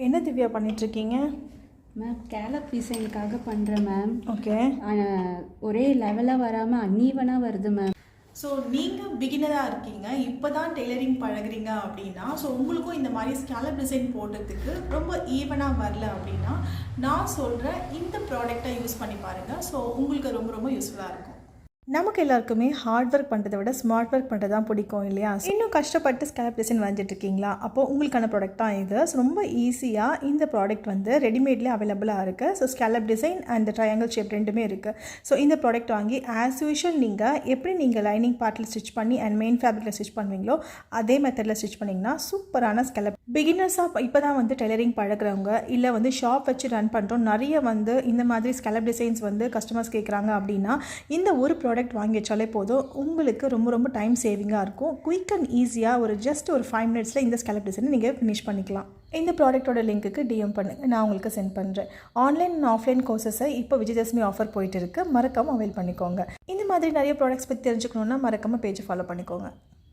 என்ன திவ்யா பண்ணிகிட்ருக்கீங்க? Ma'am scallop டிசைனுக்காக பண்ணுறேன் மேம். ஓகே. ஒரே லெவலாக வராமல் அன்ஈவனாக வருது மேம். ஸோ நீங்கள் பிகினராக இருக்கீங்க, இப்போ தான் டெய்லரிங் பழகுறீங்க அப்படின்னா, ஸோ உங்களுக்கும் இந்த மாதிரி ஸ்கேலப் டிசைன் போடுறதுக்கு ரொம்ப ஈவனாக வரல அப்படின்னா நான் சொல்கிற இந்த ப்ராடக்டை யூஸ் பண்ணி பாருங்கள். ஸோ உங்களுக்கு ரொம்ப ரொம்ப யூஸ்ஃபுல்லாக இருக்கும். நமக்கு எல்லாருக்குமே ஹார்ட் ஒர்க் பண்ணுறதை விட ஸ்மார்ட் ஒர்க் பண்ணுறது தான் பிடிக்கும் இல்லையா? இன்னும் கஷ்டப்பட்டு ஸ்கேலப் டிசைன் வந்துட்டு இருக்கீங்களா? அப்போது உங்களுக்கான ப்ராடக்ட் தான் இது. ஸோ ரொம்ப ஈஸியாக இந்த ப்ராடக்ட் வந்து ரெடிமேட்லேயே அவைலபிளாக இருக்குது. So scallop design and triangle shape ரெண்டுமே இருக்குது. ஸோ இந்த ப்ராடக்ட் வாங்கி ஆஸ் யூஷுவல் எப்படி நீங்கள் லைனிங் பார்ட்டில் ஸ்டிச் பண்ணி அண்ட் மெயின் ஃபேப்ரிக்கில் ஸ்டிச் பண்ணுவீங்களோ அதே மெத்தடில் ஸ்டிச் பண்ணிங்கன்னா சூப்பரான ஸ்கேலப். பிகினர்ஸாக இப்போ தான் வந்து டெய்லரிங் பழகிறவங்க இல்லை வந்து ஷாப் வச்சு ரன் பண்ணுறோம், நிறைய வந்து இந்த மாதிரி ஸ்கேலப் டிசைன்ஸ் வந்து கஸ்டமர்ஸ் கேட்குறாங்க அப்படின்னா இந்த ஒரு ப்ராடக்ட் வாங்கி வச்சாலே போதும், உங்களுக்கு ரொம்ப ரொம்ப டைம் சேவிங்காக இருக்கும். குயிக் அண்ட் ஈஸியாக ஒரு 5 மினிட்ஸில் இந்த ஸ்கேலப் டிசைனை நீங்கள் ஃபினிஷ் பண்ணிக்கலாம். இந்த ப்ராடக்ட்டோட லிங்க்குக்கு டிஎம் பண்ணுங்கள், நான் உங்களுக்கு சென்ட் பண்ணுறேன். ஆன்லைன் அண்ட் ஆஃப்லைன் கோர்சஸை இப்போ விஜயதசமி ஆஃபர் போயிட்டு இருக்குது, மறக்காமல் அவைல் பண்ணிக்கோங்க. இந்த மாதிரி நிறைய ப்ராடக்ட்ஸ் பற்றி தெரிஞ்சுக்கணுன்னா மறக்காமல் பேஜை ஃபாலோ பண்ணிக்கோங்க.